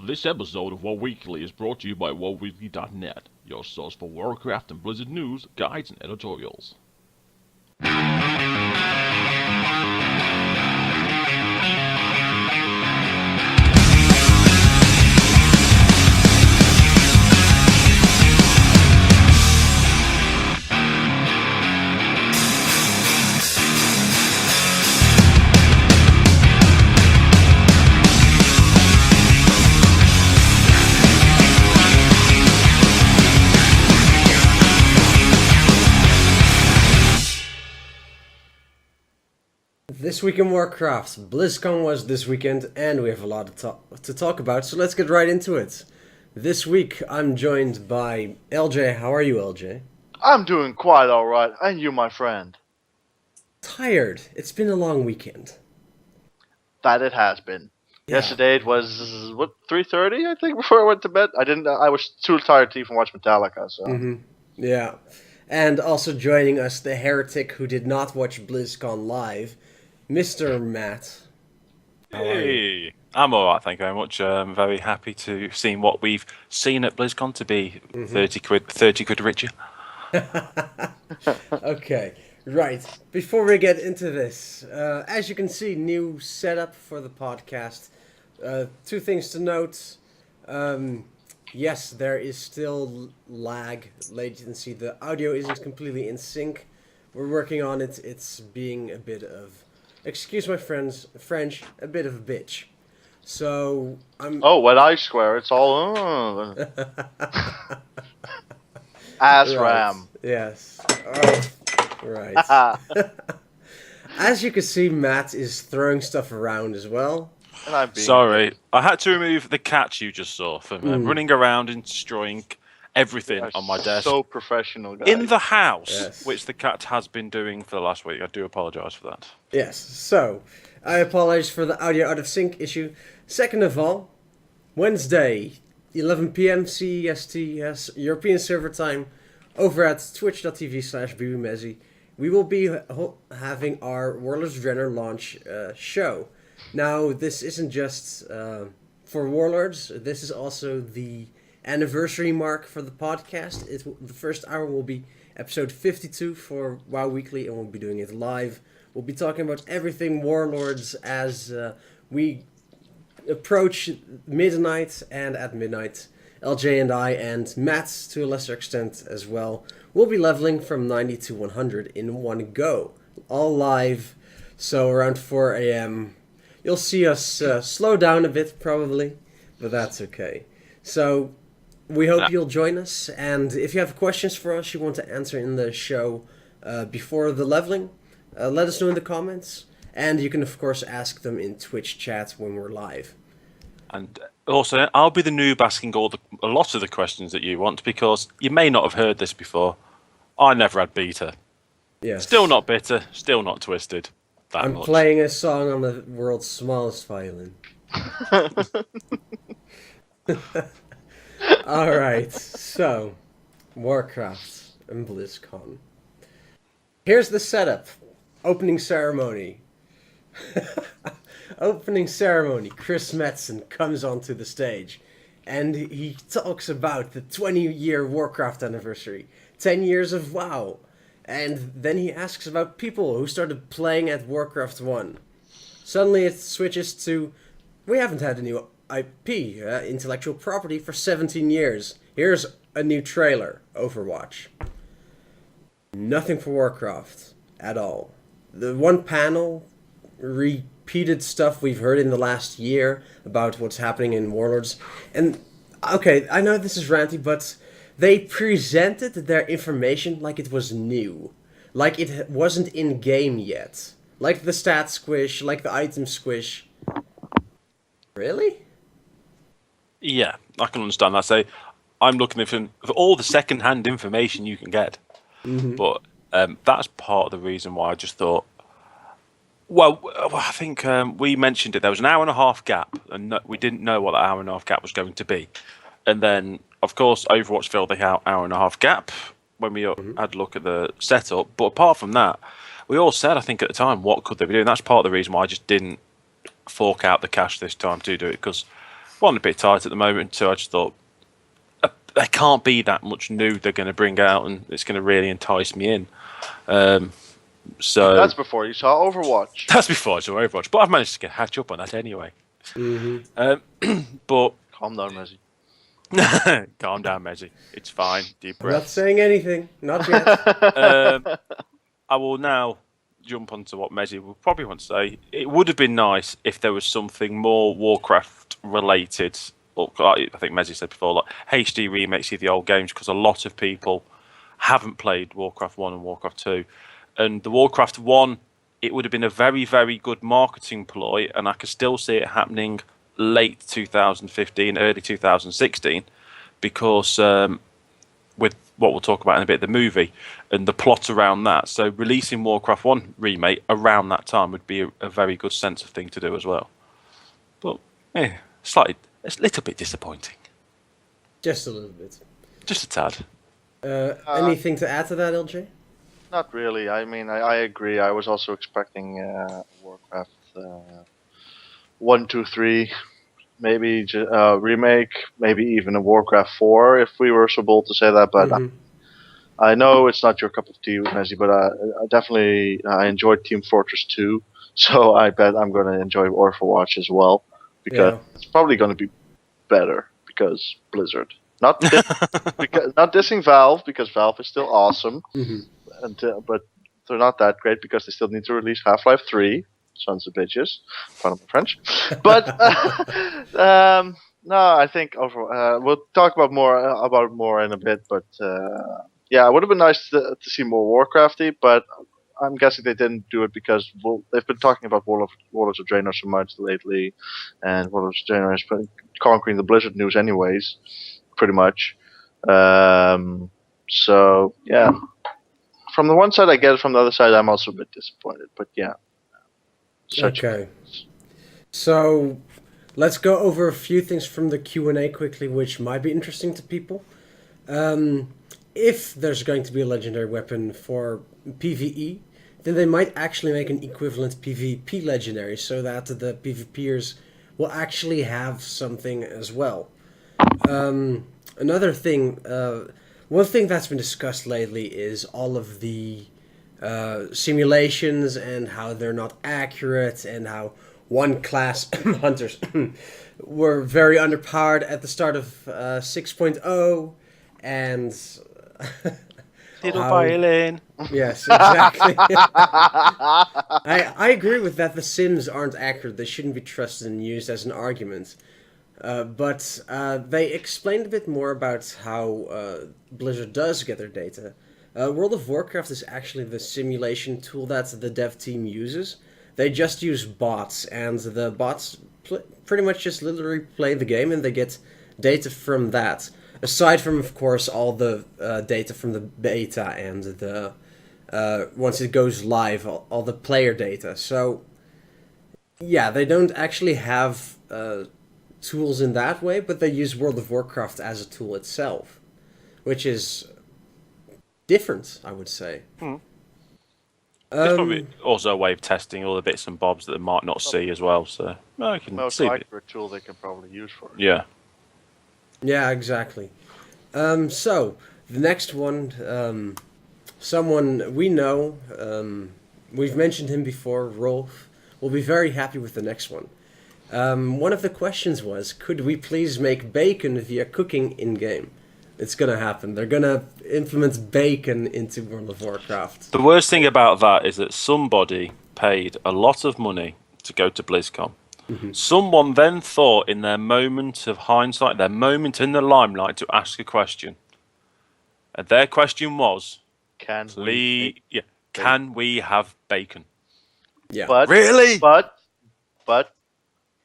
This episode of WoW Weekly is brought to you by WoWweekly.net, your source for Warcraft and Blizzard news, guides, and editorials. This week in Warcraft, Blizzcon was this weekend, and we have a lot to talk about, so let's get right into it. This week, I'm joined by LJ. How are you, LJ? I'm doing quite alright, and you, my friend? Tired. It's been a long weekend. That it has been. Yeah. Yesterday it was, 3:30, I think, before I went to bed? I was too tired to even watch Metallica, so... Yeah. And also joining us, the heretic who did not watch BlizzCon live, Mr. Matt. How are you? Hey, I'm alright, thank you very much. I'm very happy to see what we've seen at BlizzCon to be 30 quid richer. Okay, right. Before we get into this, as you can see, new setup for the podcast. Two things to note. Yes, there is still lag, latency. The audio isn't completely in sync. We're working on it. It's being a bit of... Excuse my French, a bit of a bitch. So, I'm... Oh, when I swear, it's all... Ass Right. ram. Yes. Oh, right. As you can see, Matt is throwing stuff around as well. And I'm being... Sorry, I had to remove the cat you just saw from running around and destroying everything on my desk. So professional, guys. In the house, Yes. which the cat has been doing for the last week. I do apologise for that. Yes, so, I apologize for the audio out of sync issue. Second of all, Wednesday, 11 p.m. CEST, yes, European server time, over at twitch.tv/bbmezzy. We will be having our Warlords Renner launch show. Now, this isn't just for Warlords, this is also the anniversary mark for the podcast. The first hour will be episode 52 for WoW Weekly, and we'll be doing it live. We'll be talking about everything Warlords as we approach midnight, and at midnight, LJ and I, and Matt to a lesser extent as well, will be leveling from 90 to 100 in one go. All live, so around 4 a.m. You'll see us slow down a bit, probably, but that's okay. So, we hope you'll join us, and if you have questions for us you want to answer in the show before the leveling, let us know in the comments, and you can of course ask them in Twitch chat when we're live. And also, I'll be the noob asking a lot of the questions that you want, because you may not have heard this before. I never had beta. Yes. Still not bitter, still not twisted. That I'm much. playing a song on the world's smallest violin. Alright, so, Warcraft and BlizzCon. Here's the setup. Opening ceremony. Opening ceremony. Chris Metzen comes onto the stage, and he talks about the 20-year Warcraft anniversary. 10 years of WoW. And then he asks about people who started playing at Warcraft 1. Suddenly it switches to, we haven't had a new IP, intellectual property, for 17 years. Here's a new trailer, Overwatch. Nothing for Warcraft at all. The one panel, repeated stuff we've heard in the last year about what's happening in Warlords. And, okay, I know this is ranty, but they presented their information like it was new. Like it wasn't in-game yet. Like the stat squish, like the item squish. Really? Yeah, I can understand that. So, I'm looking for all the second-hand information you can get. But that's part of the reason why I just thought... Well, I think we mentioned it. There was an hour and a half gap, and we didn't know what that hour and a half gap was going to be. And then, of course, Overwatch filled the hour and a half gap when we had a look at the setup. But apart from that, we all said, I think at the time, what could they be doing? That's part of the reason why I just didn't fork out the cash this time to do it, because one, a bit tight at the moment. Two, I just thought there can't be that much new they're going to bring out, and it's going to really entice me in. So That's before you saw Overwatch. That's before I saw Overwatch, but I've managed to catch up on that anyway. But Calm down, Messi. calm down, Mezzy. It's fine. Deep I'm not breath. saying anything. Not yet. I will now jump onto what Mezzy will probably want to say. It would have been nice if there was something more Warcraft related. Well, I think Mezzy said before, like HD remakes of the old games, because a lot of people haven't played Warcraft 1 and Warcraft 2. And the Warcraft 1, it would have been a very, very good marketing ploy, and I could still see it happening late 2015, early 2016, because with what we'll talk about in a bit, the movie and the plot around that. So releasing Warcraft 1 remake around that time would be a very good sensible thing to do as well. But it's a little bit disappointing. Just a little bit. Just a tad. Anything to add to that, LJ? Not really. I mean, I agree. I was also expecting Warcraft 1, 2, 3, maybe remake, maybe even a Warcraft 4, if we were so bold to say that. But I know it's not your cup of tea, Messi, but I definitely enjoyed Team Fortress 2, so I bet I'm going to enjoy Overwatch as well, because it's probably going to be better, because Blizzard. Not dissing Valve, because Valve is still awesome, but they're not that great because they still need to release Half-Life 3. Sons of bitches. Pardon my French. But no, I think we'll talk about more in a bit. But it would have been nice to see more Warcrafty, but I'm guessing they didn't do it because they've been talking about Warlords of Draenor so much lately, and Warlords of Draenor has been conquering the Blizzard news anyways, pretty much. So yeah, from the one side I get it, from the other side I'm also a bit disappointed. But yeah. Okay. So let's go over a few things from the Q&A quickly, which might be interesting to people. If there's going to be a legendary weapon for PvE, then they might actually make an equivalent PvP legendary, so that the PvPers will actually have something as well. Another thing, one thing that's been discussed lately is all of the simulations and how they're not accurate, and how one class hunters were very underpowered at the start of 6.0, and little violin. Yes, exactly. I agree with that. The sims aren't accurate. They shouldn't be trusted and used as an argument. But they explained a bit more about how Blizzard does get their data. World of Warcraft is actually the simulation tool that the dev team uses. They just use bots, and the bots pretty much just literally play the game, and they get data from that. Aside from, of course, all the data from the beta and the once it goes live, all the player data. So, yeah, they don't actually have tools in that way, but they use World of Warcraft as a tool itself, which is different, I would say. It's probably also a way of testing all the bits and bobs that they might not see as well. So I can most see it. likely a tool they can probably use for it. Yeah. Yeah, exactly. So the next one, someone we know, we've mentioned him before, Rolf, will be very happy with the next one. One of the questions was, could we please make bacon via cooking in-game? It's gonna happen. They're gonna implement bacon into World of Warcraft. The worst thing about that is that somebody paid a lot of money to go to BlizzCon. Someone then thought, in their moment of hindsight, their moment in the limelight, to ask a question. And their question was, can we have bacon? Yeah. But Really? But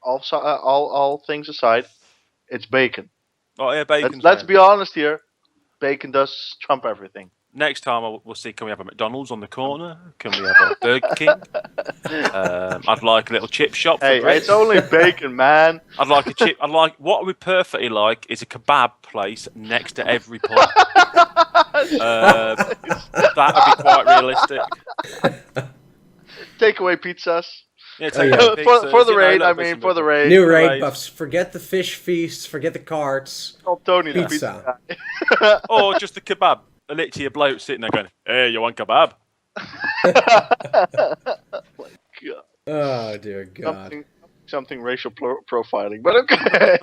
also, all things aside, it's bacon. Oh yeah, bacon. Let's be honest here. Bacon does trump everything. Next time we'll see. Can we have a McDonald's on the corner? Can we have a Burger King? I'd like a little chip shop. For it's only bacon, man. I'd like a chip. What would perfectly like is a kebab place next to every pub. That would be quite realistic. Takeaway pizzas. Yeah, Oh, yeah. For the raid, I mean, for the raid. New the raid raid. buffs. Forget the fish feasts. Forget the carts. Oh, Tony, the Pizza. pizza guy. Or just the kebab. Literally a bloke sitting there going, "Hey, you want kebab?" My God. Oh dear God. Something racial profiling, but okay.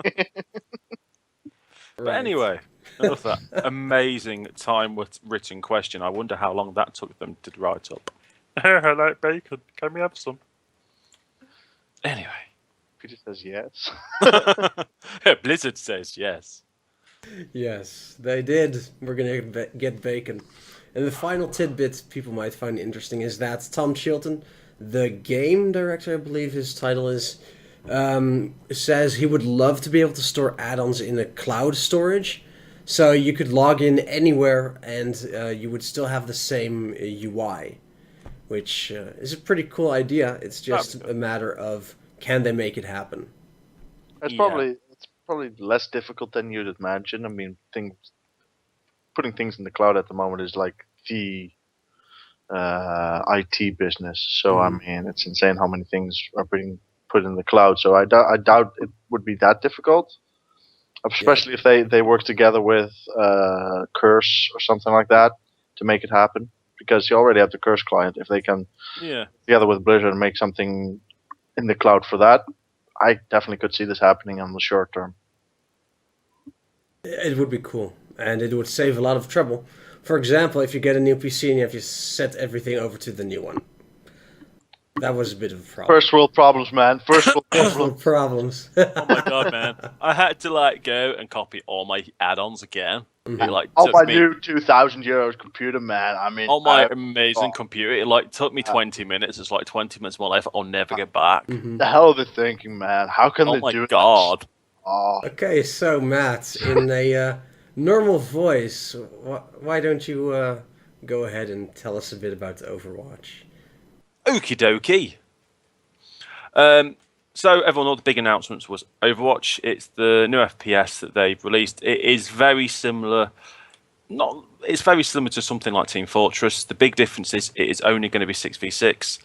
But Right. anyway, enough of that amazing time-written question. I wonder how long that took them to write up. I like bacon. Can we have some? Anyway. Peter says yes. Blizzard says yes. Yes, they did. We're gonna get bacon. And the final tidbit people might find interesting is that Tom Chilton, the game director, I believe his title is, says he would love to be able to store add-ons in a cloud storage, so you could log in anywhere and you would still have the same UI, which is a pretty cool idea. It's just a matter of can they make it happen. It's Yeah. probably less difficult than you'd imagine. I mean, putting things in the cloud at the moment is like the IT business. So I mean, it's insane how many things are being put in the cloud. So I doubt it would be that difficult, especially if they work together with Curse or something like that to make it happen. Because you already have the Curse client. If they can Yeah. together with Blizzard and make something in the cloud for that, I definitely could see this happening on the short term. It would be cool, and it would save a lot of trouble. For example, if you get a new PC and you have to set everything over to the new one. That was a bit of a problem. First world problems, man. First world First problems. world problems. Oh my god, man! I had to go and copy all my add-ons again. It Oh, took my me new €2,000 computer, man. I mean, on my amazing computer. It took me 20 minutes. It's 20 minutes of my life I'll never get back. the hell are they thinking, man? How can Oh they my do god! This? Oh, Okay, so Matt, in a normal voice, why don't you go ahead and tell us a bit about Overwatch? Okie dokie. So everyone, all the big announcements was Overwatch. It's the new FPS that they've released. It is very similar. It's very similar to something like Team Fortress. The big difference is it is only going to be 6v6.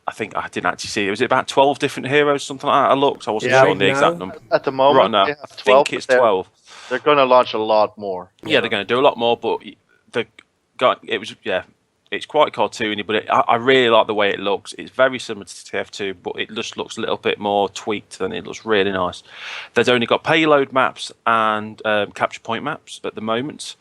I think I didn't actually see it. Was it about 12 different heroes, something like that? I looked. I wasn't sure on the exact number. at the moment, Right now, they I have 12. think it's 12. They're going to launch a lot more. Yeah, they're going to do a lot more, but it's quite cartoony, but I really like the way it looks. It's very similar to TF2, but it just looks a little bit more tweaked and it looks really nice. They've only got payload maps and capture point maps at the moment.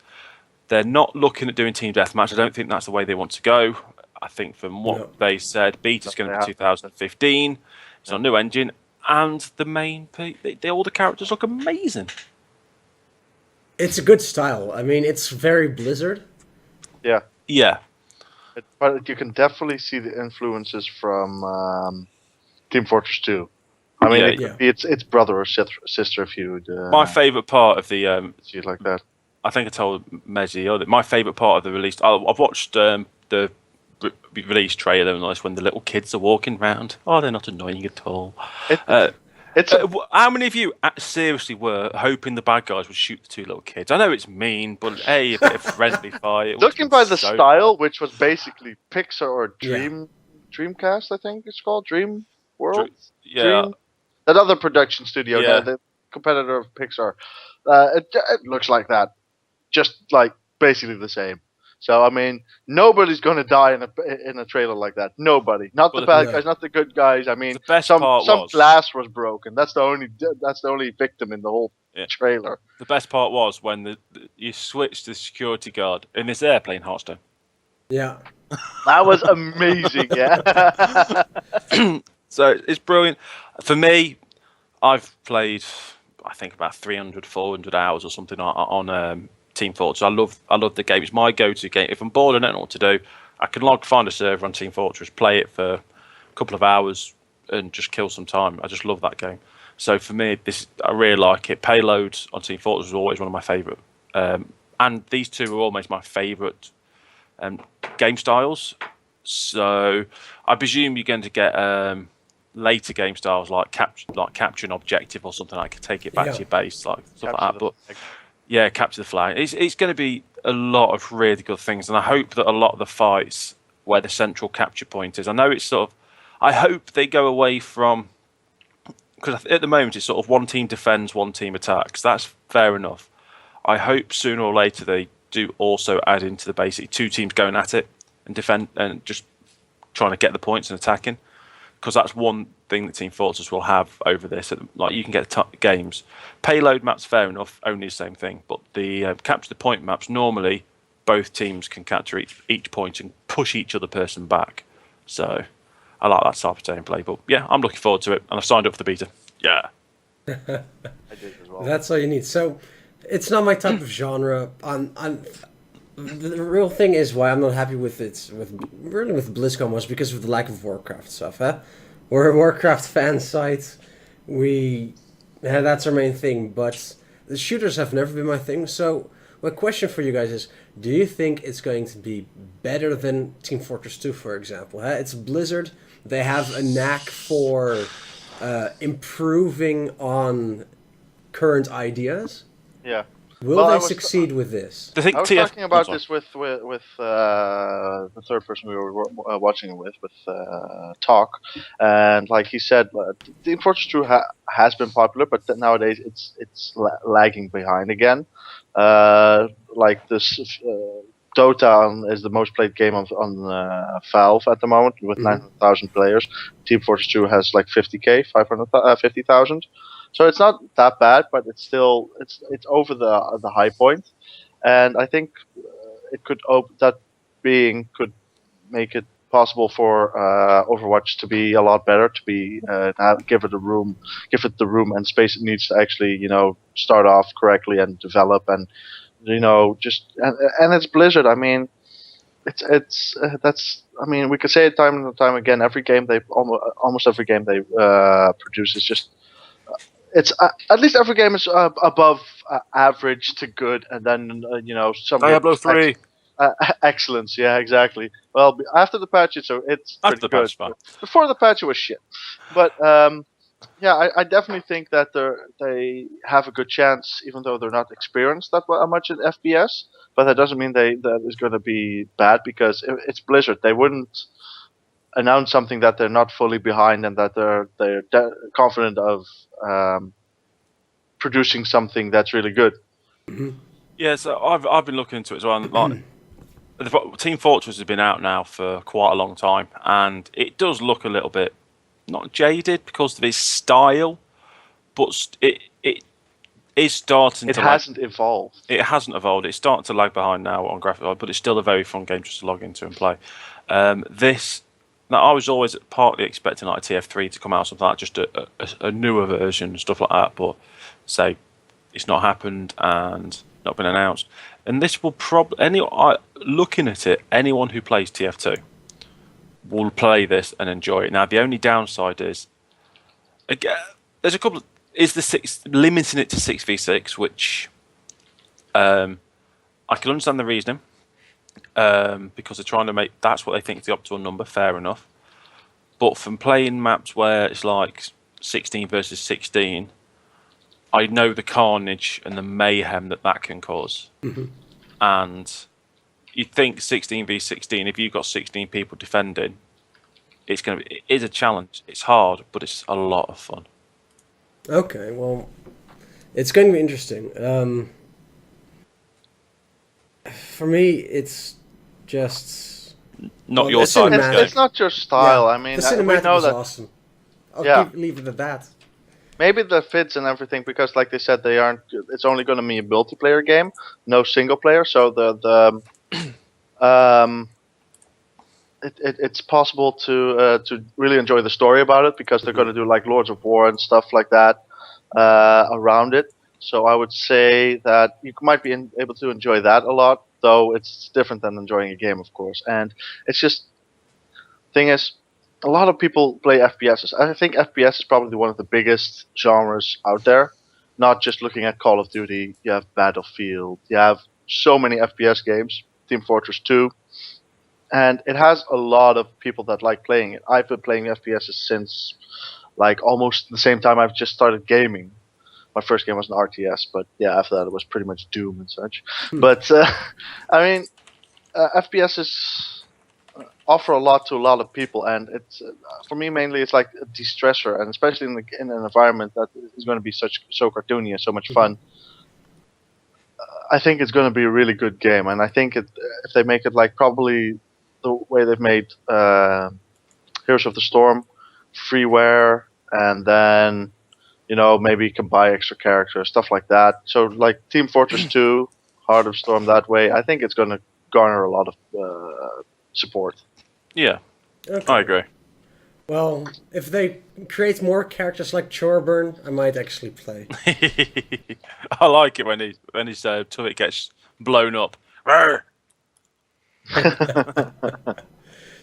They're not looking at doing team deathmatch. I don't think that's the way they want to go. I think from what they said, beta's going to be 2015. It's on a new engine, and all the characters look amazing. It's a good style. I mean, it's very Blizzard. Yeah. Yeah. But you can definitely see the influences from Team Fortress 2. I mean, it could be its brother or sister if you would. My favourite part of the see it like that. I think I told Mezzi that my favourite part of the release. I've watched the release trailer and that's when the little kids are walking around. Oh, they're not annoying at all. How many of you seriously were hoping the bad guys would shoot the two little kids? I know it's mean, but a bit of friendly fire. Looking by the style, which was basically Pixar or Dreamcast, I think it's called Dream World. Dream, that other production studio, the competitor of Pixar. It looks like that, just like basically the same. So I mean, nobody's going to die in a trailer like that. Nobody, not the bad guys, not the good guys. I mean, some glass was broken. That's the only victim in the whole trailer. The best part was when you switched to the security guard in this airplane, Hearthstone. Yeah, that was amazing. Yeah. So it's brilliant for me. I've played, I think, about 300, 400 hours or something on Team Fortress. I love the game. It's my go-to game. If I'm bored and I don't know what to do, I can find a server on Team Fortress, play it for a couple of hours, and just kill some time. I just love that game. So for me, I really like it. Payload on Team Fortress was always one of my favourite, and these two are almost my favourite game styles. So I presume you're going to get later game styles like capture an objective or something like take it back to your base, stuff like that. But yeah, capture the flag. It's going to be a lot of really good things, and I hope that a lot of the fights where the central capture point is. I know it's I hope they go away from, because at the moment it's sort of one team defends, one team attacks. That's fair enough. I hope sooner or later they do also add into the basic two teams going at it and defend and just trying to get the points and attacking, because that's one thing that Team Fortress will have over this. Like, you can get games. Payload maps, fair enough, only the same thing. But the capture the point maps, normally both teams can capture each point and push each other person back. So I like that type of gameplay. But yeah, I'm looking forward to it, and I've signed up for the beta. Yeah. I did as well. That's all you need. So, it's not my type of genre. The real thing is why I'm not happy with BlizzCon was because of the lack of Warcraft stuff. We're a Warcraft fan site. That's our main thing. But the shooters have never been my thing. So my question for you guys is: do you think it's going to be better than Team Fortress 2, for example? It's Blizzard. They have a knack for improving on current ideas. Yeah. Will they succeed with this? I was talking about this with the third person we were watching it with Talk, and like he said, Team Fortress 2 has been popular, but nowadays it's lagging behind again. Like this, Dota is the most played game on Valve at the moment with 900,000 players. Team Fortress 2 has like 50,000. So it's not that bad, but it's still it's over the high point, and I think it could could make it possible for Overwatch to be a lot better, to be give it the room and space it needs to actually start off correctly and develop, and just and it's Blizzard. I mean, we could say it time and time again. Every game almost every game they produce is just. It's at least every game is above average to good, and then some Diablo 3. Excellence. Yeah, exactly. Well, after the patch, it's After the pretty patch, good. fine. Before the patch, it was shit. But yeah, I definitely think that they have a good chance, even though they're not experienced that much in FPS. But that doesn't mean that is going to be bad, because it's Blizzard. They wouldn't announce something that they're not fully behind, and that they're confident of producing something that's really good. Yeah, so I've been looking into it as well. And like, Team Fortress has been out now for quite a long time, and it does look a little bit not jaded because of its style, but it is starting. It hasn't evolved. It hasn't evolved. It's starting to lag behind now on graphics, but it's still a very fun game just to log into and play. Now, I was always partly expecting like a TF3 to come out, something like just a newer version and stuff like that, but say it's not happened and not been announced. And this will probably looking at it, anyone who plays TF2 will play this and enjoy it. Now, the only downside is, again, there's a couple. Is limiting it to 6v6, which I can understand the reasoning. Because they're trying to make that's what they think is the optimal number. Fair enough, but from playing maps where it's like 16 versus 16, I know the carnage and the mayhem that can cause. And you think 16v16, if you've got 16 people defending, it is a challenge. It's hard, but it's a lot of fun. Okay, well, it's going to be interesting. For me, it's just not your side. It's not your style. I mean, the cinematic we know was that. awesome. I'll leave it at that. Maybe the fits and everything, because like they said, it's only going to be a multiplayer game, no single player. So it's possible to really enjoy the story about it, because they're going to do like Lords of War and stuff like that around it. So I would say that you might be able to enjoy that a lot, though it's different than enjoying a game, of course. And it's just, thing is, a lot of people play FPSs. I think FPS is probably one of the biggest genres out there. Not just looking at Call of Duty, you have Battlefield, you have so many FPS games, Team Fortress 2, and it has a lot of people that like playing it. I've been playing FPSs since like almost the same time I've just started gaming. My first game was an RTS, but yeah, after that it was pretty much Doom and such. But I mean, FPS is offer a lot to a lot of people, and it's for me mainly it's like a de-stressor, and especially in an environment that is going to be so cartoony and so much fun. I think it's going to be a really good game, and I think if they make it like probably the way they've made Heroes of the Storm freeware, and then maybe you can buy extra characters, stuff like that. So like Team Fortress 2, Heart of Storm that way, I think it's going to garner a lot of support. Yeah, Okay. I agree. Well, if they create more characters like Chorburn, I might actually play. I like it when his turret gets blown up. Rawr!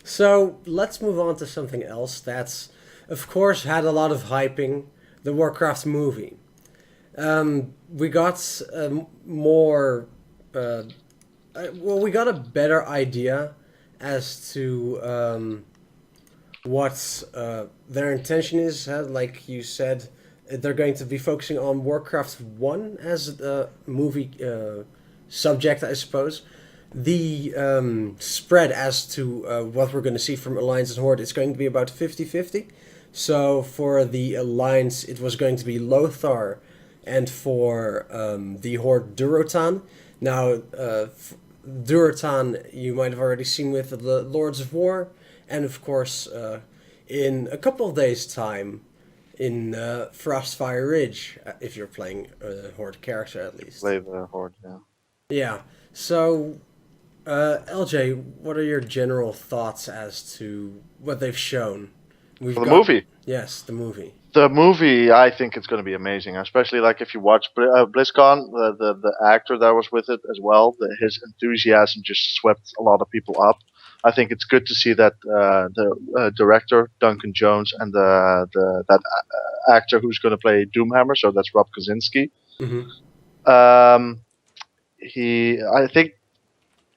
So let's move on to something else that's, of course, had a lot of hyping. The Warcraft movie. We got more. We got a better idea as to what their intention is. Like you said, they're going to be focusing on Warcraft 1 as the movie subject, I suppose. The spread as to what we're going to see from Alliance and Horde is going to be about 50-50. So for the Alliance, it was going to be Lothar, and for the Horde, Durotan. Now, Durotan you might have already seen with the Lords of War, and of course, in a couple of days' time, in Frostfire Ridge, if you're playing a Horde character at least. Play the Horde, yeah. Yeah. So, LJ, what are your general thoughts as to what they've shown? For the movie? Yes, the movie. The movie, I think it's going to be amazing, especially like if you watch BlizzCon, the actor that was with it as well, his enthusiasm just swept a lot of people up. I think it's good to see that the director Duncan Jones and that actor who's going to play Doomhammer, so that's Rob Kaczynski. Mm-hmm. I think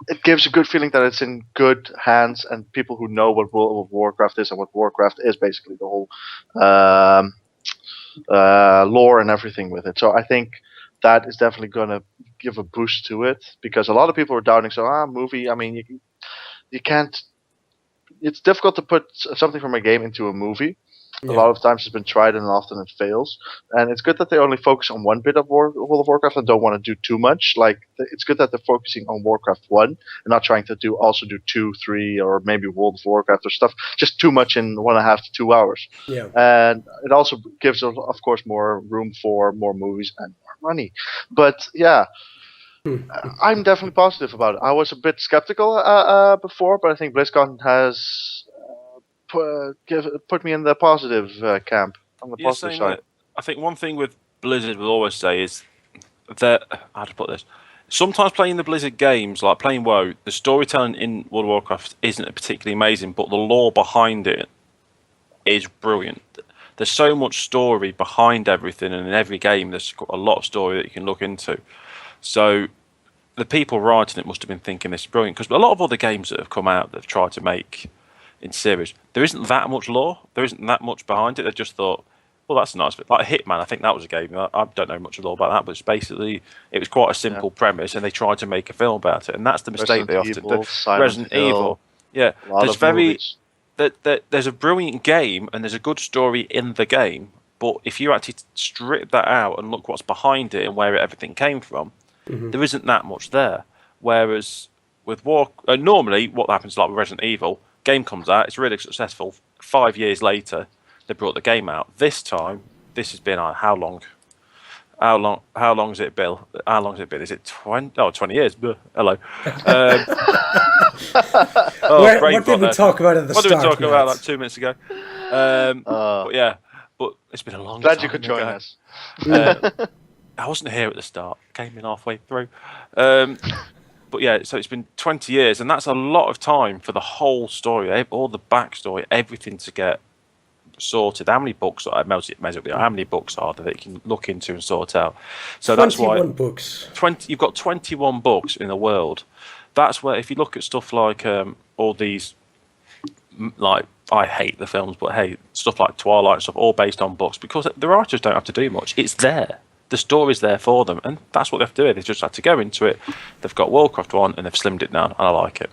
it gives a good feeling that it's in good hands and people who know what Warcraft is and what Warcraft is, basically the whole lore and everything with it. So I think that is definitely going to give a boost to it, because a lot of people are doubting. So movie. I mean, you can't. It's difficult to put something from a game into a movie. A lot of times it's been tried and often it fails. And it's good that they only focus on one bit of World of Warcraft and don't want to do too much. Like, it's good that they're focusing on Warcraft 1 and not trying to do 2, 3, or maybe World of Warcraft or stuff. Just too much in 1.5 to 2 hours. Yeah. And it also gives, of course, more room for more movies and more money. But yeah, I'm definitely positive about it. I was a bit skeptical before, but I think BlizzCon has put me in the positive camp, on the positive side. I think one thing with Blizzard will always say is that, how to put this, sometimes playing the Blizzard games, like playing WoW, the storytelling in World of Warcraft isn't particularly amazing, but the lore behind it is brilliant. There's so much story behind everything, and in every game there's a lot of story that you can look into. So the people writing it must have been thinking this is brilliant, because a lot of other games that have come out that have tried to make in series, there isn't that much lore, there isn't that much behind it. They just thought, well, that's a nice bit. Like Hitman, I think that was a game. I don't know much lore about that, but it's basically, it was quite a simple premise, and they tried to make a film about it, and that's the mistake they often do. Resident Evil, yeah. There's a brilliant game, and there's a good story in the game, but if you actually strip that out and look what's behind it and where everything came from, there isn't that much there. Whereas with normally what happens, like with Resident Evil, game comes out, it's really successful. 5 years later, they brought the game out. This time, this has been how long? How long has it been? How long has it been? Is it 20? Oh, 20 years. Hello. What did we talk about at the start? What did we talk about like 2 minutes ago? But yeah, but it's been a long time. Glad you could join us. I wasn't here at the start. Came in halfway through. But yeah, so it's been 20 years, and that's a lot of time for the whole story, all the backstory, everything to get sorted. How many books how many books are there that you can look into and sort out? So that's why 21 books. You've got 21 books in the world. That's where, if you look at stuff like all these, like, I hate the films, but hey, stuff like Twilight and stuff, all based on books, because the writers don't have to do much. It's there. The story's there for them, and that's what they have to do. They just had to go into it. They've got Warcraft 1, and they've slimmed it down, and I like it.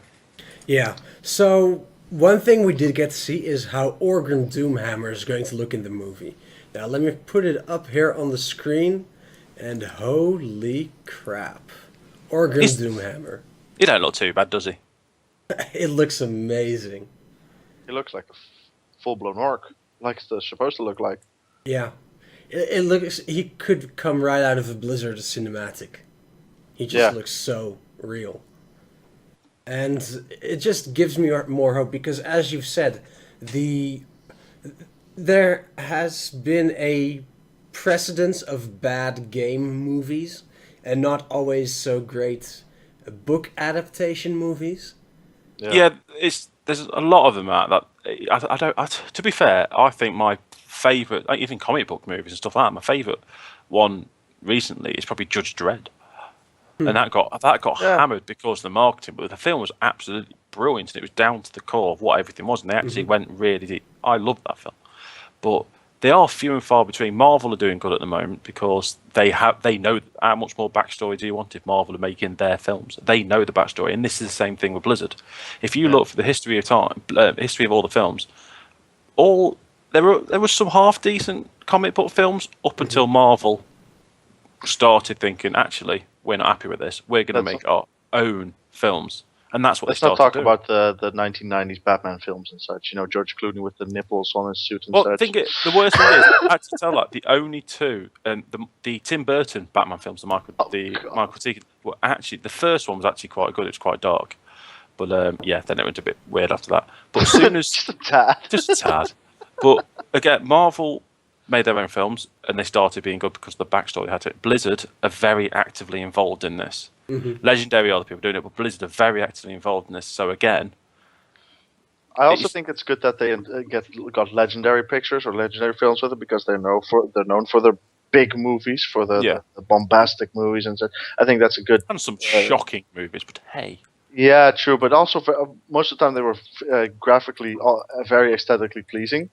Yeah. So One thing we did get to see is how Organ Doomhammer is going to look in the movie. Now, let me put it up here on the screen, and holy crap. Organ He's- Doomhammer. He don't look too bad, does he? It looks amazing. He looks like a full-blown orc, like it's supposed to look like. Yeah. It looks. He could come right out of a Blizzard cinematic. He just Yeah. looks so real. And it just gives me more hope because, as you've said, there has been a precedence of bad game movies and not always so great book adaptation movies. Yeah, there's a lot of them out that I don't. To be fair, I think my favourite, like even comic book movies and stuff like that, my favourite one recently is probably Judge Dredd, and that got Yeah. hammered because of the marketing. But the film was absolutely brilliant, and it was down to the core of what everything was, and they actually went really deep. I loved that film, but they are few and far between. Marvel are doing good at the moment because they know how much more backstory do you want if Marvel are making their films. They know the backstory, and this is the same thing with Blizzard. If you look for the history of time, history of all the films, there were some half decent comic book films up until Marvel started thinking, actually, we're not happy with this. We're going to make our own films, and that's what Let's they not started talk doing. about the 1990s Batman films and such. You know, George Clooney with the nipples on his suit and Well, such. the worst thing is, I had to tell like the only two, the Tim Burton Batman films, Michael Keaton, were actually the first one was actually quite good. It was quite dark, but yeah, then it went a bit weird after that. But as soon as Just a tad. just a tad, but again, Marvel made their own films and they started being good because of the backstory they had to it. Blizzard are very actively involved in this. Legendary are the people doing it, but Blizzard are very actively involved in this. So again, I also It's- think it's good that they got legendary pictures or legendary films with it because they're known for their big movies, for the bombastic movies and such. I think that's a good. and some shocking movies, but hey. Yeah, true, but also for, most of the time they were graphically very aesthetically pleasing.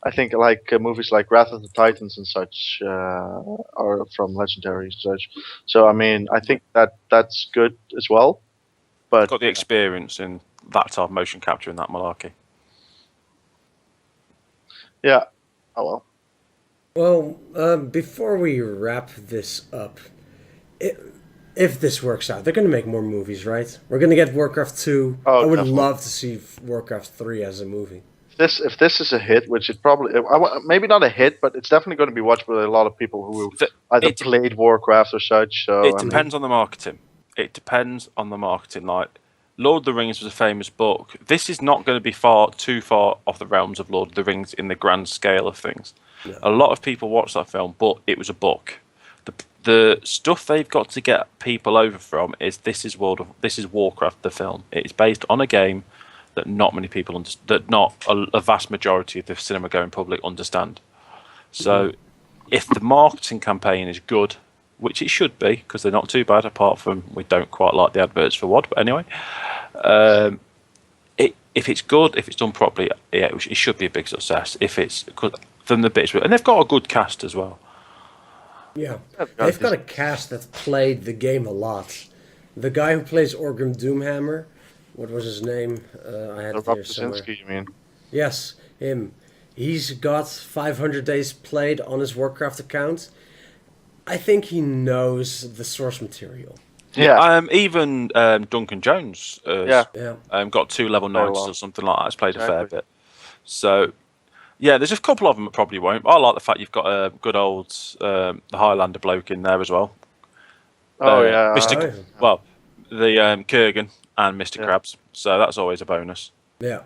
I think like movies like Wrath of the Titans and such are from Legendary and such. So I mean, I think that's good as well. But Got the experience in that type of motion capture and that malarkey. yeah, oh well. Well, before we wrap this up, if this works out, they're going to make more movies, right? We're going to get Warcraft 2. Oh, I would definitely. love to see Warcraft 3 as a movie. If this is a hit, which it probably maybe not a hit, but it's definitely going to be watched by a lot of people who either played Warcraft or such. So It depends on the marketing. It depends on the marketing. Like Lord of the Rings was a famous book. This is not going to be too far off the realms of Lord of the Rings in the grand scale of things. No. A lot of people watched that film, but it was a book. The stuff they've got to get people over from is this is Warcraft the film. It's based on a game that not many people that not a vast majority of the cinema going public understand. So if the marketing campaign is good, which it should be because they're not too bad, apart from we don't quite like the adverts for WoD, but anyway, if it's good, if it's done properly, yeah, it should be a big success. If it's from the bits, and they've got a good cast as well. Yeah. They've got a cast that's played the game a lot. The guy who plays Orgrim Doomhammer, what was his name? I had it Rob here somewhere. Krasinski, you mean? Yes, him. He's got 500 days played on his Warcraft account. I think he knows the source material. Yeah. Even Duncan Jones Yeah. Yeah. got 2 level Very 90s well. or something like that. Has played a fair Exactly. bit. So, yeah, there's a couple of them that probably won't. I like the fact you've got a good old the Highlander bloke in there as well. Oh yeah. Mr. Oh, yeah. Well, the Kurgan and Mr. Yeah. Krabs. So that's always a bonus. Yeah.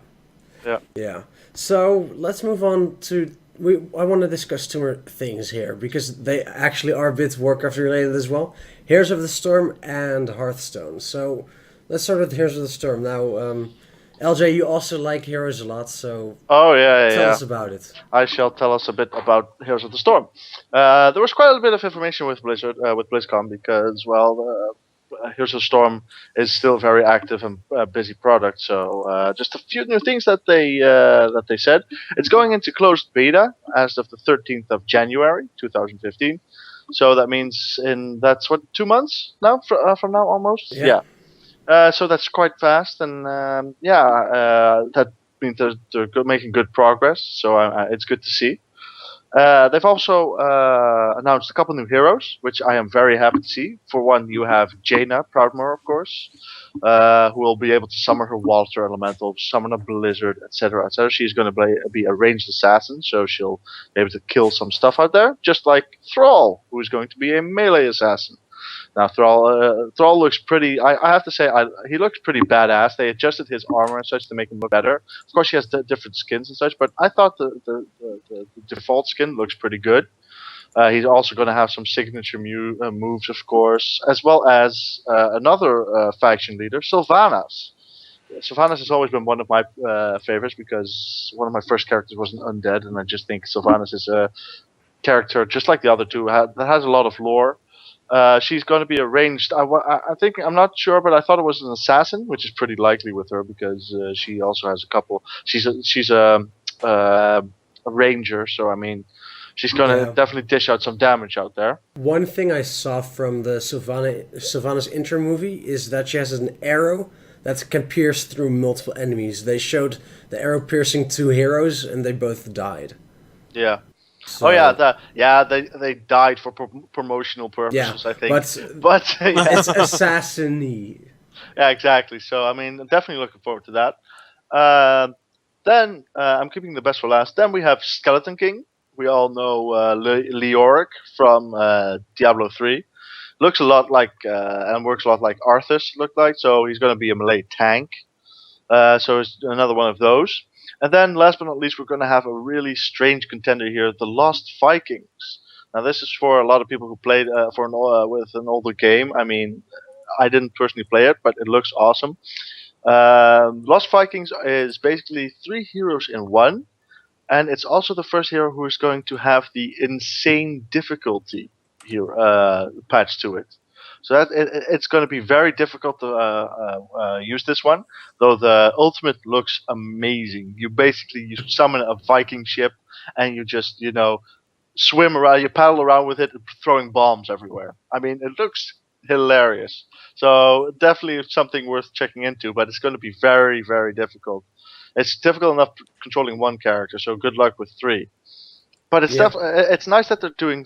Yeah. Yeah. So let's move on to. I want to discuss two more things here because they actually are a bit Warcraft related as well. Heroes of the Storm and Hearthstone. So let's start with Heroes of the Storm. Now, LJ, you also like Heroes a lot, so Oh yeah. tell Yeah. us about it. I shall tell us a bit about Heroes of the Storm. There was quite a bit of information with Blizzard, with BlizzCon, because Heroes of the Storm is still a very active and busy product. So just a few new things that they said. It's going into closed beta as of the 13th of January 2015. So that means that's what 2 months now from now almost. Yeah. So that's quite fast, and that means they're making good progress, so it's good to see. They've also announced a couple new heroes, which I am very happy to see. For one, you have Jaina Proudmoore, of course, who will be able to summon her water elemental, summon a blizzard, etc., etc. She's going to be a ranged assassin, so she'll be able to kill some stuff out there, just like Thrall, who is going to be a melee assassin. Now Thrall looks pretty. I have to say, he looks pretty badass. They adjusted his armor and such to make him look better. Of course, he has different skins and such, but I thought the default skin looks pretty good. He's also going to have some signature moves, of course, as well as another faction leader, Sylvanas. Sylvanas has always been one of my favorites because one of my first characters was an undead, and I just think Sylvanas is a character just like the other two that has a lot of lore. She's going to be arranged. I think I'm not sure, but I thought it was an assassin, which is pretty likely with her because she also has a couple. She's a ranger, so I mean, she's going to definitely dish out some damage out there. One thing I saw from the Sylvanas intro movie is that she has an arrow that can pierce through multiple enemies. They showed the arrow piercing 2 heroes, and they both died. Yeah. So, Oh yeah, they died for promotional purposes, I think. But yeah. It's assassin-y. Yeah, exactly. So I mean, I'm definitely looking forward to that. Then I'm keeping the best for last. Then we have Skeleton King. We all know Leoric from Diablo 3. Looks a lot like and works a lot like Arthas looked like. So he's going to be a melee tank. So it's another one of those. And then, last but not least, we're going to have a really strange contender here, the Lost Vikings. Now, this is for a lot of people who played with an older game. I mean, I didn't personally play it, but it looks awesome. Lost Vikings is basically 3 heroes in one, and it's also the first hero who is going to have the insane difficulty here patched to it. So it's going to be very difficult to use this one, though the ultimate looks amazing. You summon a Viking ship and you just swim around, you paddle around with it, throwing bombs everywhere. I mean, it looks hilarious. So definitely something worth checking into, but it's going to be very, very difficult. It's difficult enough controlling one character, so good luck with 3. But it's nice that they're doing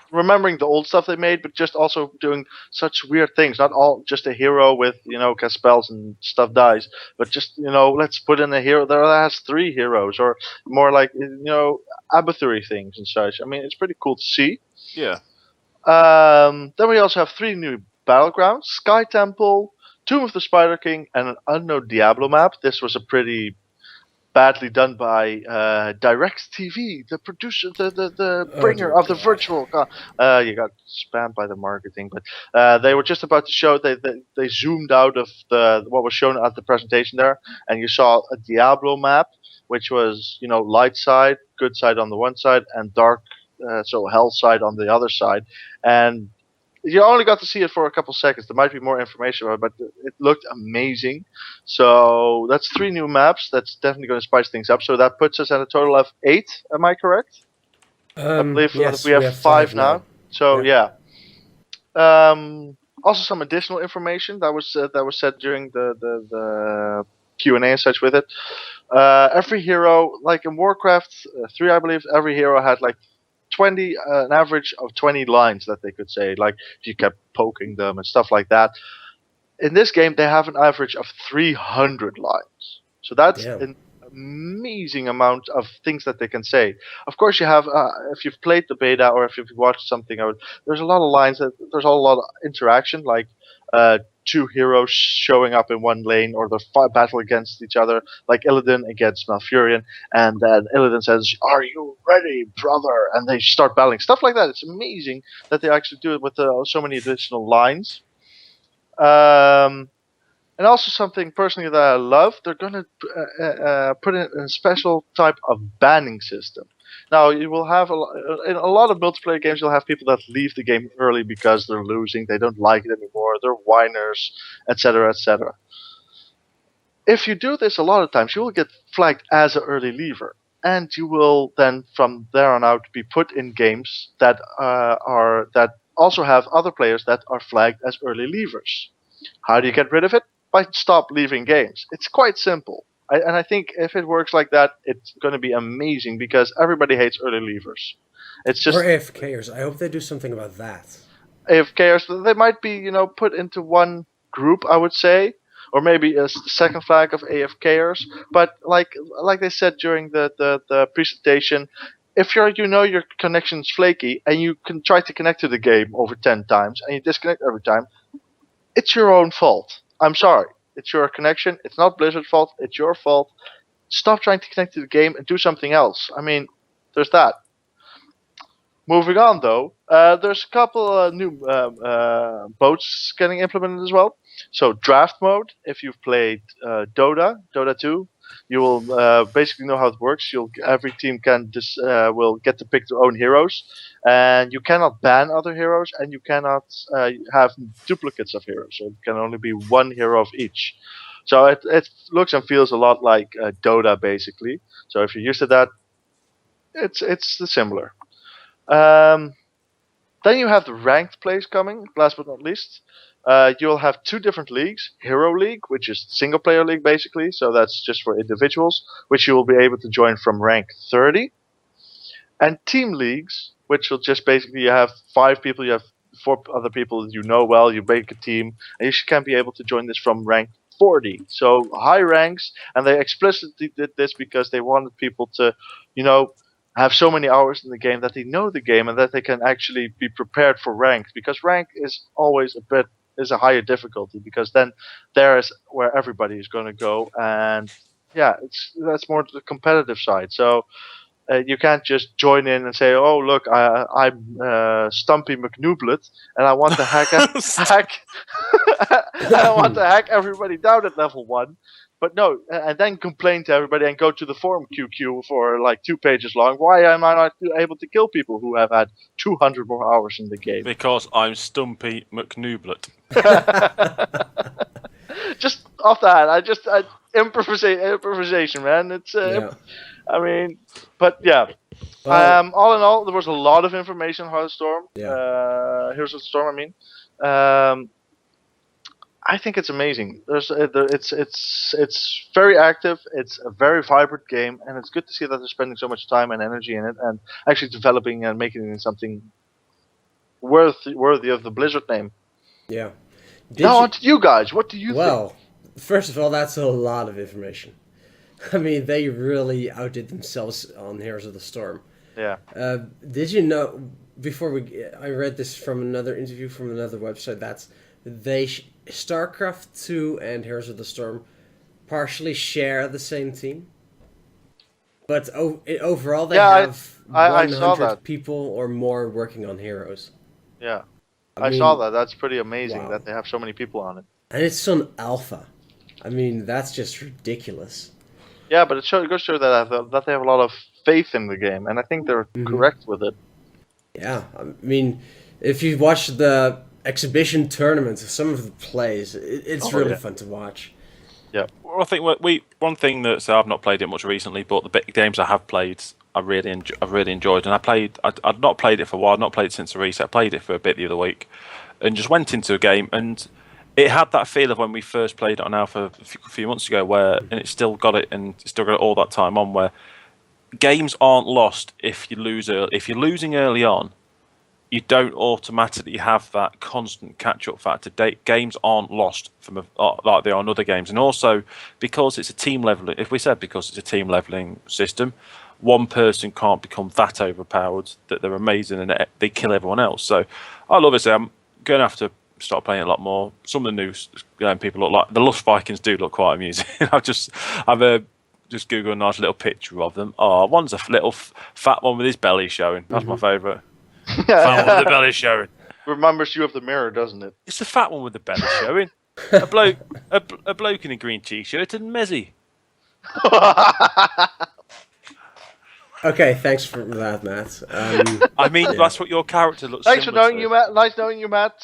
remembering the old stuff they made, but just also doing such weird things. Not all just a hero with cast spells and stuff dies, but just let's put in a hero that has 3 heroes, or more like abattoiry things and such. I mean, it's pretty cool to see. Yeah. Then we also have 3 new battlegrounds: Sky Temple, Tomb of the Spider King, and an unknown Diablo map. This was a pretty badly done by DirecTV, the producer, the bringer of the virtual. You got spammed by the marketing, but they were just about to show. They zoomed out of what was shown at the presentation there, and you saw a Diablo map, which was light side, good side on the one side, and dark, so hell side on the other side, and you only got to see it for a couple seconds. There might be more information about it, but it looked amazing. So that's 3 new maps. That's definitely going to spice things up. So that puts us at a total of 8. Am I correct? I believe yes, we have 5 now. So yeah. Also, some additional information that was said during the Q&A and such with it. Every hero, like in Warcraft 3, I believe, every hero had like an average of 20 lines that they could say, like if you kept poking them and stuff like that. In this game, they have an average of 300 lines. So that's an amazing amount of things that they can say. Of course, you have, if you've played the beta or if you've watched something, there's a lot of lines, there's a lot of interaction, like 2 heroes showing up in one lane, or they're battle against each other, like Illidan against Malfurion, and then Illidan says, "Are you ready, brother?" And they start battling. Stuff like that. It's amazing that they actually do it with so many additional lines. And also something personally that I love, they're going to put in a special type of banning system. Now, you will have in a lot of multiplayer games, you'll have people that leave the game early because they're losing, they don't like it anymore, they're whiners, etc., etc. If you do this a lot of times, you will get flagged as an early leaver, and you will then, from there on out, be put in games that also have other players that are flagged as early leavers. How do you get rid of it? might stop leaving games. It's quite simple. And I think if it works like that, it's going to be amazing because everybody hates early leavers. It's Or just AFKers. I hope they do something about that. AFKers. They might be, put into one group, I would say, or maybe a second flag of AFKers. But like they said during the presentation, if your connection's flaky and you can try to connect to the game over 10 times and you disconnect every time, it's your own fault. I'm sorry. It's your connection. It's not Blizzard's fault. It's your fault. Stop trying to connect to the game and do something else. I mean, there's that. Moving on, though, there's a couple new boats getting implemented as well. So draft mode. If you've played Dota 2, you will basically know how it works. Every team will get to pick their own heroes, and you cannot ban other heroes, and you cannot have duplicates of heroes. So it can only be one hero of each. So it looks and feels a lot like Dota, basically. So if you're used to that, it's similar. Um, then you have the ranked plays coming. Last but not least, you'll have two different leagues: Hero League, which is single player league basically, so that's just for individuals, which you will be able to join from rank 30, and team leagues, which will just basically you have 5 people, you have 4 other people you know well, you make a team, and you can be able to join this from rank 40. So high ranks, and they explicitly did this because they wanted people to, you know, have so many hours in the game that they know the game and that they can actually be prepared for ranked, because rank is always a higher difficulty, because then there is where everybody is going to go, and yeah, that's more to the competitive side. So you can't just join in and say, "Oh, look, I'm Stumpy McNooblet, and I want to hack, and I want to hack everybody down at level 1." But no, and then complain to everybody and go to the forum QQ for like 2 pages long. Why am I not able to kill people who have had 200 more hours in the game? Because I'm Stumpy McNooblet. Just off that, improvisation, man. It's Yeah. I mean, but yeah. Well, All in all, there was a lot of information on Heroes of the Storm. I mean, I think it's amazing. It's very active. It's a very vibrant game, and it's good to see that they're spending so much time and energy in it, and actually developing and making it into something worthy of the Blizzard name. yeah. Now on to you guys. What do you think? Well, first of all, that's a lot of information. I mean, they really outdid themselves on Heroes of the Storm. Yeah. Did you know, I read this from another interview from another website, that StarCraft 2 and Heroes of the Storm partially share the same team? But overall, they have I saw 100 that. people or more working on Heroes. Yeah. I I saw mean, that. That's pretty amazing wow. that they have so many people on it. And it's on Alpha. I mean, that's just ridiculous. Yeah, but it goes to show that they have a lot of faith in the game, and I think they're correct with it. Yeah, I mean, if you watch the exhibition tournaments, some of the plays, it's really fun to watch. Yeah. Well, I think one thing that, so I've not played it much recently, but the big games I have played, I've really enjoyed, and I'd not played it for a while, not played it since the reset. I played it for a bit the other week, and just went into a game, and it had that feel of when we first played it on Alpha a few months ago, and it's still got it, and it's still got it all that time on, where games aren't lost if you lose early. If you're losing early on, you don't automatically have that constant catch-up factor. Games aren't lost like they are in other games, and also because it's a team leveling. If we said because it's a team leveling system, one person can't become that overpowered that they're amazing and they kill everyone else. So I love it. So I'm going to have to start playing it a lot more. Some of the new people look like the Lush Vikings do look quite amusing. I've just Googled a nice little picture of them. Oh, one's a little fat one with his belly showing. That's my favourite. Fat one with the belly showing. Remembers you of the mirror, doesn't it? It's the fat one with the belly showing. A bloke in a green t-shirt and Mezzy. Okay, thanks for that, Matt. I mean, that's what your character looks. Thanks for knowing you, Matt. Nice knowing you, Matt.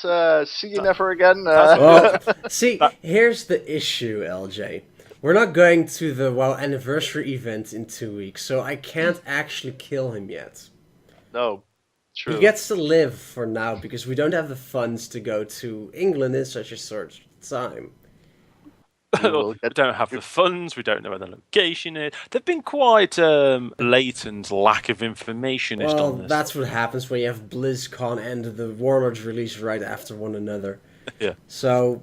See you never again. Well, see, here's the issue, LJ. We're not going to the WoW anniversary event in 2 weeks, so I can't actually kill him yet. No, true. He gets to live for now because we don't have the funds to go to England in such a short time. You will We get. don't have the funds. We don't know where the location is. They've been quite latent lack of informationist Well, on this. that's what happens when you have BlizzCon and the Warlords release right after one another. Yeah. So,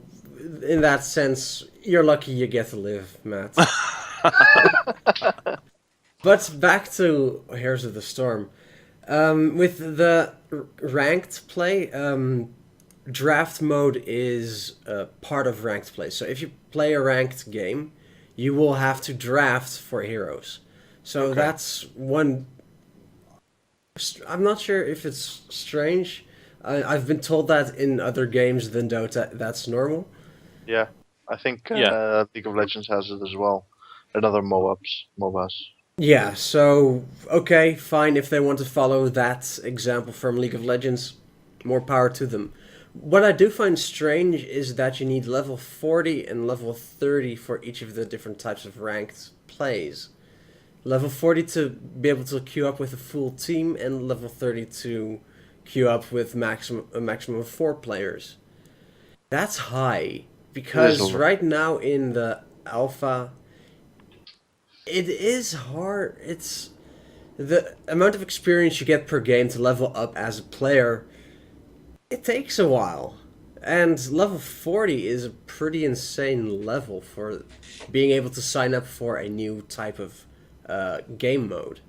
in that sense, you're lucky you get to live, Matt. But back to Heroes of the Storm. With the ranked play, draft mode is part of ranked play. So if you play a ranked game, you will have to draft for heroes. So that's one. I'm not sure if it's strange. I've been told that in other games than Dota, that's normal. Yeah, I think Yeah. League of Legends has it as well, and other MOBAs. Yeah, so, okay, fine, if they want to follow that example from League of Legends, more power to them. What I do find strange is that you need level 40 and level 30 for each of the different types of ranked plays. Level 40 to be able to queue up with a full team, and level 30 to queue up with a maximum of 4 players. That's high, because right now in the alpha, it is hard. It's the amount of experience you get per game to level up as a player. It takes a while, and level 40 is a pretty insane level for being able to sign up for a new type of game mode.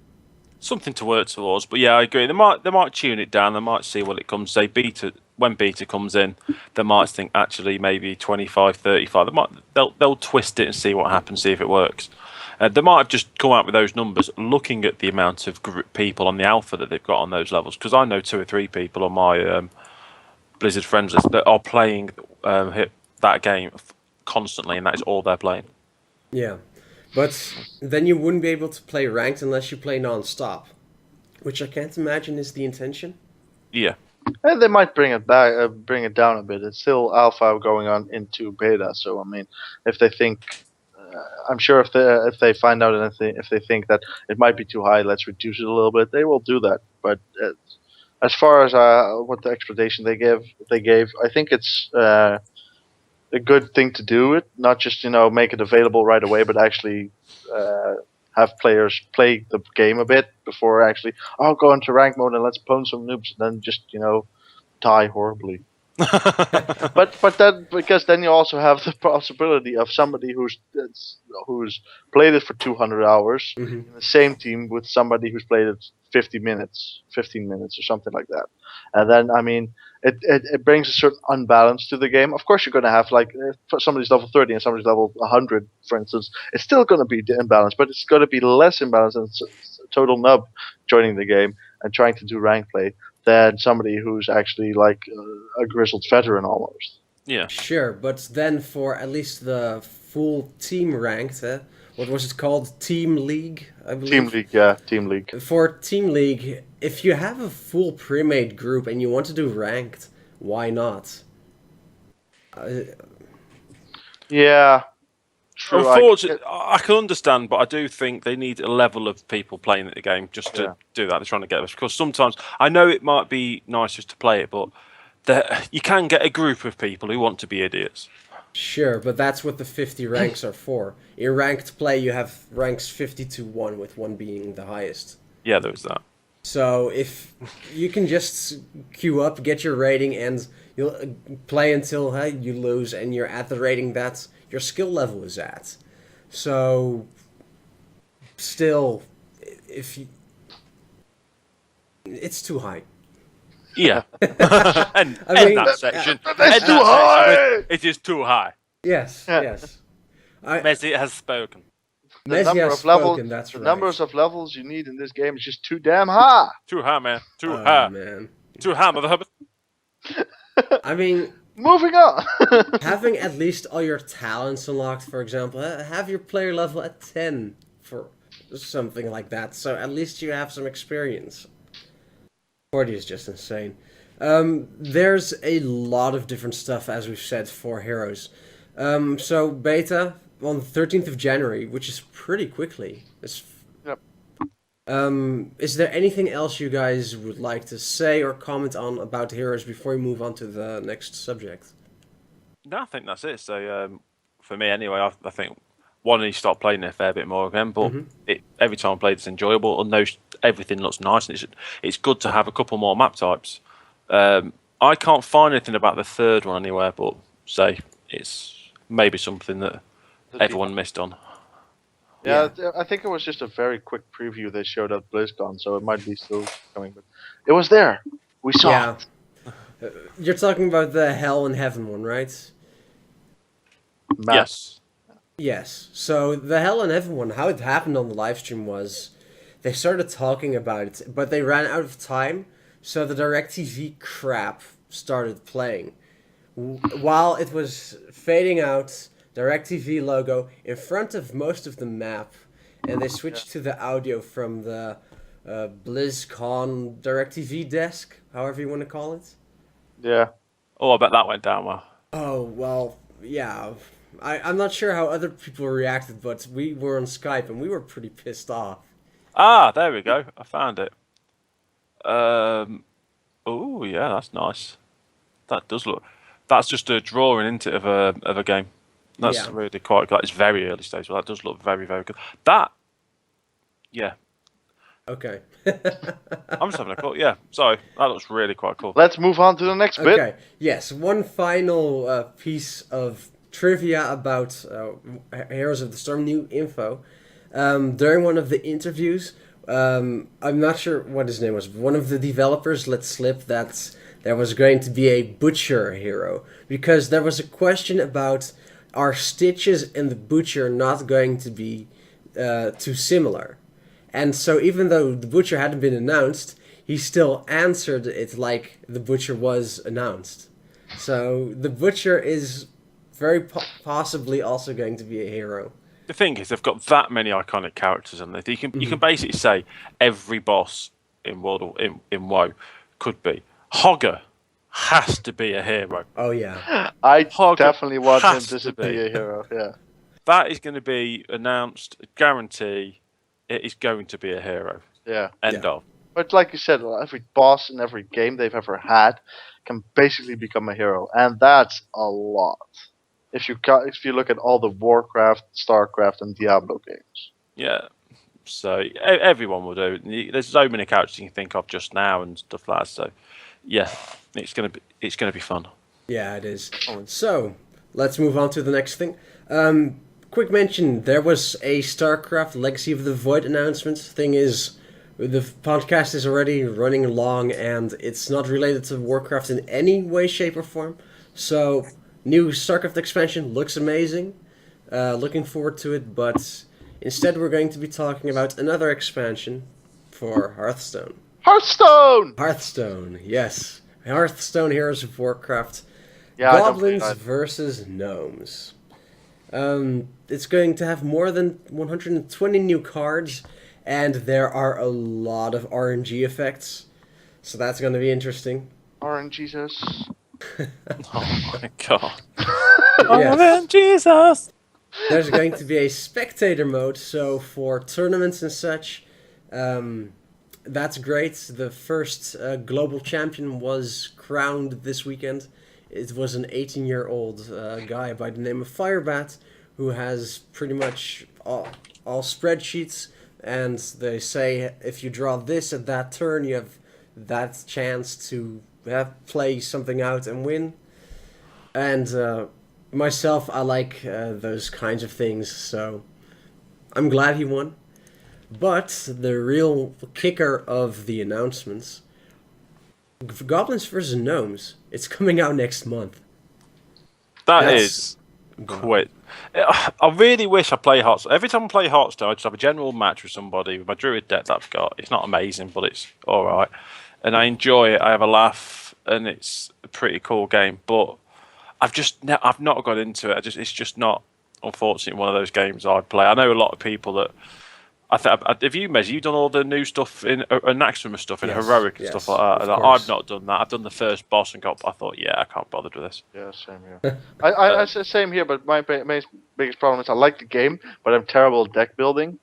Something to work towards, but yeah, I agree. They might tune it down. They might see what it comes. Say beta when beta comes in, they might think actually maybe 25, 35. They'll twist it and see what happens, see if it works. They might have just come out with those numbers, looking at the amount of people on the alpha that they've got on those levels. Because I know 2 or 3 people on my Blizzard friends list that are playing that game constantly, and that is all they're playing. Yeah, but then you wouldn't be able to play ranked unless you play non-stop, which I can't imagine is the intention. Yeah. And they might bring it back, bring it down a bit. It's still alpha going on into beta, so I mean, if they think, I'm sure if they find out anything, if they think that it might be too high, let's reduce it a little bit. They will do that. But as far as what the explanation they gave, I think it's a good thing to do it. Not just make it available right away, but actually have players play the game a bit before actually go into rank mode and let's pwn some noobs, and then just die horribly. But that, because then you also have the possibility of somebody who's played it for 200 hours in the same team with somebody who's played it 15 minutes or something like that. And then I mean it brings a certain unbalance to the game. Of course you're going to have, like, if somebody's level 30 and somebody's level 100, for instance, it's still going to be imbalance, but it's going to be less imbalance than a total nub joining the game and trying to do rank play than somebody who's actually like a grizzled veteran almost. Yeah. Sure, but then for at least the full team ranked, what was it called? Team League, I believe? Team League, yeah, Team League. For Team League, if you have a full pre-made group and you want to do ranked, why not? Yeah. True. Unfortunately, I can understand, but I do think they need a level of people playing the game just to do that. They're trying to get us, because sometimes I know it might be nice just to play it, but you can get a group of people who want to be idiots. Sure, but that's what the 50 ranks are for. In ranked play, you have ranks 50 to 1, with 1 being the highest. Yeah, there is that. So if you can just queue up, get your rating, and you'll play until you lose, and you're at the rating that your skill level is at. So still, it's too high. Yeah. and I mean, that section. That's too high! It is too high. Yes, Yeah. yes. Messi has spoken. Messi has spoken, that's right. Numbers of levels you need in this game is just too damn high. Too high, man. Too Oh, high. man. Too high, motherfucker. I mean, Moving on. having at least all your talents unlocked, for example, have your player level at 10 for something like that, so at least you have some experience. 40 is just insane. There's a lot of different stuff, as we've said, for heroes. So beta on the 13th of January, which is pretty quickly. Yep. Is there anything else you guys would like to say or comment on about heroes before we move on to the next subject? No, I think that's it. So for me anyway. I think one, he stopped playing it a fair bit more again, but every time I played, it's enjoyable. And everything looks nice, and it's good to have a couple more map types. I can't find anything about the third one anywhere, but say it's maybe something that everyone missed on. Yeah, I think it was just a very quick preview they showed at BlizzCon, so it might be still coming. But it was there. We saw it. You're talking about the Hell and Heaven one, right? Yes. Yes. So the Hell and Heaven one, how it happened on the live stream was they started talking about it, but they ran out of time, so the DirecTV crap started playing. While it was fading out, DirecTV logo in front of most of the map, and they switched to the audio from the BlizzCon DirecTV desk, however you want to call it. Yeah. Oh, I bet that went down well. Oh, well, yeah. I'm not sure how other people reacted, but we were on Skype and we were pretty pissed off. Ah, there we go. I found it. Oh, yeah, that's nice. That does look. That's just a drawing into it of a game. That's really quite good. It's very early stage, but that does look very, very good. Yeah. Okay. I'm just having a look. Yeah, sorry. That looks really quite cool. Let's move on to the next bit. Okay, yes, one final piece of trivia about Heroes of the Storm, new info. During one of the interviews, I'm not sure what his name was, but one of the developers let slip that there was going to be a Butcher hero, because there was a question about are Stitches and the Butcher not going to be too similar? And so even though the Butcher hadn't been announced, he still answered it like the Butcher was announced. So the Butcher is very possibly also going to be a hero. The thing is, they've got that many iconic characters in there. You can basically say every boss in in WoW could be. Hogger has to be a hero. Oh yeah, I Hogger definitely want him has to be a hero. Yeah. That is going to be announced. Guarantee it is going to be a hero. Yeah. End of. But like you said, every boss in every game they've ever had can basically become a hero, and that's a lot. If you look at all the Warcraft, Starcraft, and Diablo games. Yeah. So everyone will do. There's so many characters you can think of just now and stuff like that. So yeah, it's gonna be fun. yeah, it is. So let's move on to the next thing. Quick mention: there was a StarCraft Legacy of the Void announcement. Thing is, the podcast is already running long, and it's not related to Warcraft in any way, shape, or form. So, new StarCraft expansion looks amazing. Looking forward to it, but instead we're going to be talking about another expansion for Hearthstone. Hearthstone, yes. Hearthstone Heroes of Warcraft. Yeah, Goblins versus Gnomes. It's going to have more than 120 new cards, and there are a lot of RNG effects. So that's going to be interesting. RNGesus. Oh my god. Yes. Jesus. There's going to be a spectator mode, so for tournaments and such, that's great. The first global champion was crowned this weekend. It was an 18-year-old guy by the name of Firebat, who has pretty much all spreadsheets, and they say if you draw this at that turn, you have that chance to play something out and win. And myself, I like those kinds of things, so I'm glad he won. But the real kicker of the announcements, Goblins vs. Gnomes, it's coming out next month. That's quite. I really wish I play Hearthstone. Every time I play Hearthstone, I just have a general match with somebody with my druid deck that I've got. It's not amazing, but it's all right, and I enjoy it. I have a laugh, and it's a pretty cool game. But I've not got into it. It's just not, unfortunately, one of those games I play. I know a lot of people that. Have you, Mez? You've done all the new stuff in Naxxramas stuff in Heroic and stuff like that. And I've not done that. I've done the first boss and I thought, yeah, I can't bother with this. Yeah, same here. I same here, but my biggest problem is I like the game, but I'm terrible at deck building.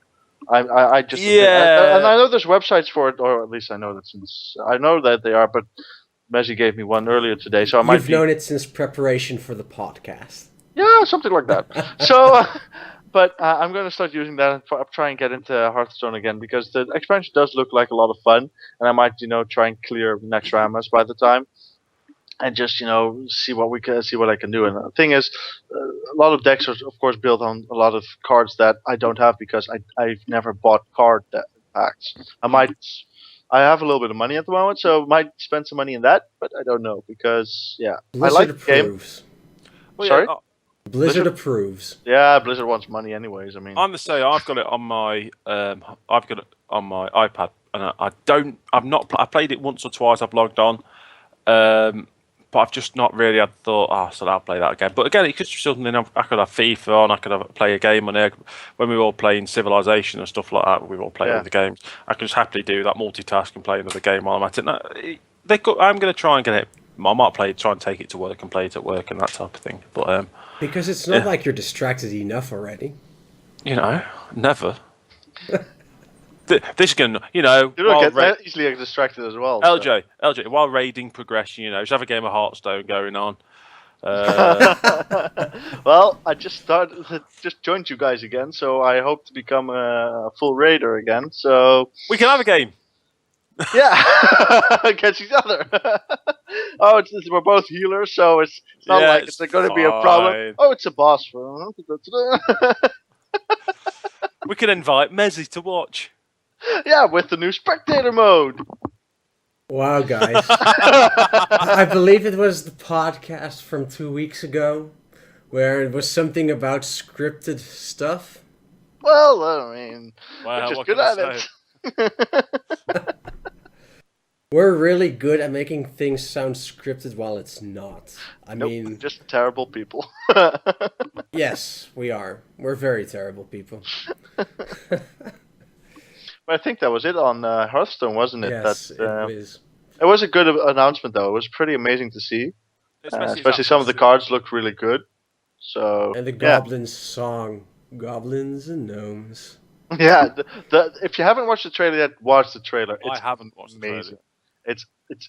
I just and I know there's websites for it, or at least I know that they are. But Mezzy gave me one earlier today, so I might. You've known it since preparation for the podcast. Yeah, something like that. So, but I'm going to start using that and try and get into Hearthstone again because the expansion does look like a lot of fun, and I might, try and clear next Ramas by the time, and just see what see what I can do. And the thing is, a lot of decks are of course built on a lot of cards that I don't have because I've never bought packs. I have a little bit of money at the moment, so might spend some money in that, but I don't know because I like Blizzard the game. approves. Well, Sorry? yeah, Blizzard Blizzard? approves. Yeah, Blizzard wants money anyways. I mean, I'm the same. I've got it on my I've got it on my iPad, and I don't. I've not. I played it once or twice. I've logged on, but I've just not really had thought. So I'll play that again. But again, it could be something. I could have FIFA on. I could play a game on there. When we were all playing Civilization and stuff like that, we were all playing other games. I could just happily do that, multitask and play another game while I'm at it. No, I'm going to try and get it. I might try and take it to work and play it at work and that type of thing. But Because it's not like you're distracted enough already. never. This can, you don't while get easily distracted as well. So. LJ, while raiding progression, just have a game of Hearthstone going on. Well, I just joined you guys again, so I hope to become a full raider again. So we can have a game. Yeah, against each other. We're both healers, so it's not like it's going to be a problem. Oh, it's a boss. We can invite Mezzy to watch. Yeah, with the new spectator mode. Wow, guys. I believe it was the podcast from 2 weeks ago where it was something about scripted stuff. Well, I mean, wow, we're just good at it. We're really good at making things sound scripted while it's not. I mean, just terrible people. Yes, we are. We're very terrible people. But I think that was it on Hearthstone, wasn't it? Yes, it was. It was a good announcement, though. It was pretty amazing to see. Especially some of the cards looked really good. So and the Goblins song, Goblins and Gnomes. Yeah, if you haven't watched the trailer yet, watch the trailer. I haven't watched amazing. The trailer.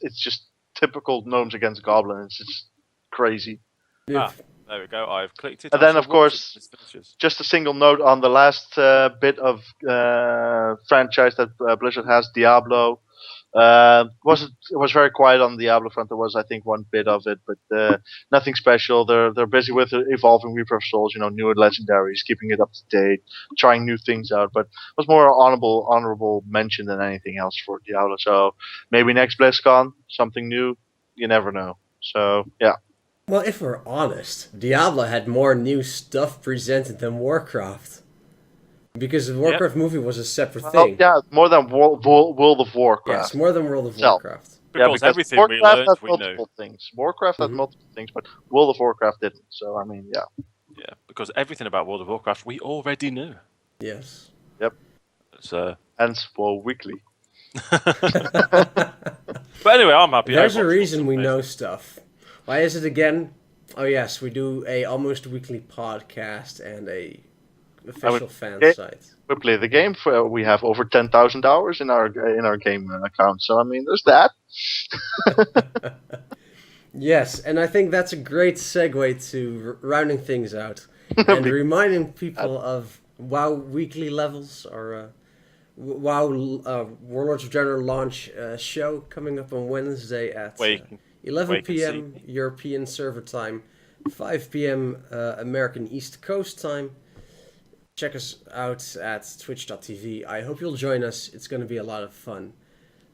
It's just typical Gnomes against Goblins. It's just crazy. There we go. I've clicked it. And then, of course, just a single note on the last bit of franchise that Blizzard has, Diablo. It was very quiet on the Diablo front. There was, I think, one bit of it, but nothing special. They're busy with evolving Reaper of Souls, newer legendaries, keeping it up to date, trying new things out. But it was more honorable mention than anything else for Diablo. So maybe next BlizzCon, something new. You never know. So yeah. Well, if we're honest, Diablo had more new stuff presented than Warcraft. Because the Warcraft movie was a separate thing. Yeah, more than World of Warcraft. Yes, more than World of Warcraft. Because everything Warcraft we learned, had we multiple knew. things. Warcraft had multiple things, but World of Warcraft didn't. So, I mean, yeah. Yeah, because everything about World of Warcraft we already knew. Yes. Yep. So. Hence, WoW Weekly. But anyway, I'm happy. There's a reason we know stuff. Why is it again? Oh yes, we do a almost weekly podcast and a official fan site. We play the game for we have over 10,000 hours in our game account. So I mean, there's that. Yes, and I think that's a great segue to rounding things out and reminding people of WoW weekly levels or WoW Warlords of Draenor launch show coming up on Wednesday at 11 p.m. European server time, 5 p.m. American East Coast time. Check us out at twitch.tv. I hope you'll join us. It's going to be a lot of fun.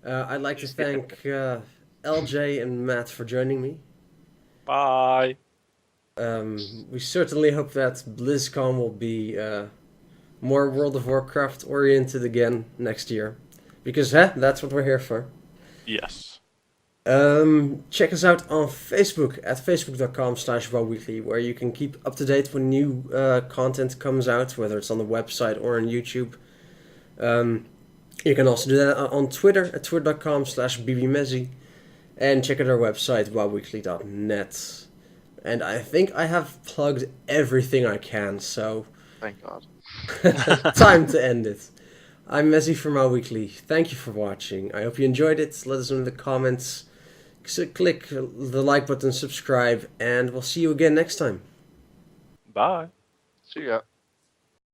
I'd like to thank LJ and Matt for joining me. Bye. We certainly hope that BlizzCon will be more World of Warcraft oriented again next year. Because that's what we're here for. Yes. Check us out on Facebook at facebook.com/WoWweekly, where you can keep up to date when new content comes out, whether it's on the website or on YouTube. You can also do that on Twitter at twitter.com/bbmezzy, and check out our website wowweekly.net. And I think I have plugged everything I can, so thank God. Time to end it. I'm Mezzy from WoW Weekly. Thank you for watching. I hope you enjoyed it. Let us know in the comments. So click the like button, subscribe, and we'll see you again next time. Bye. See ya.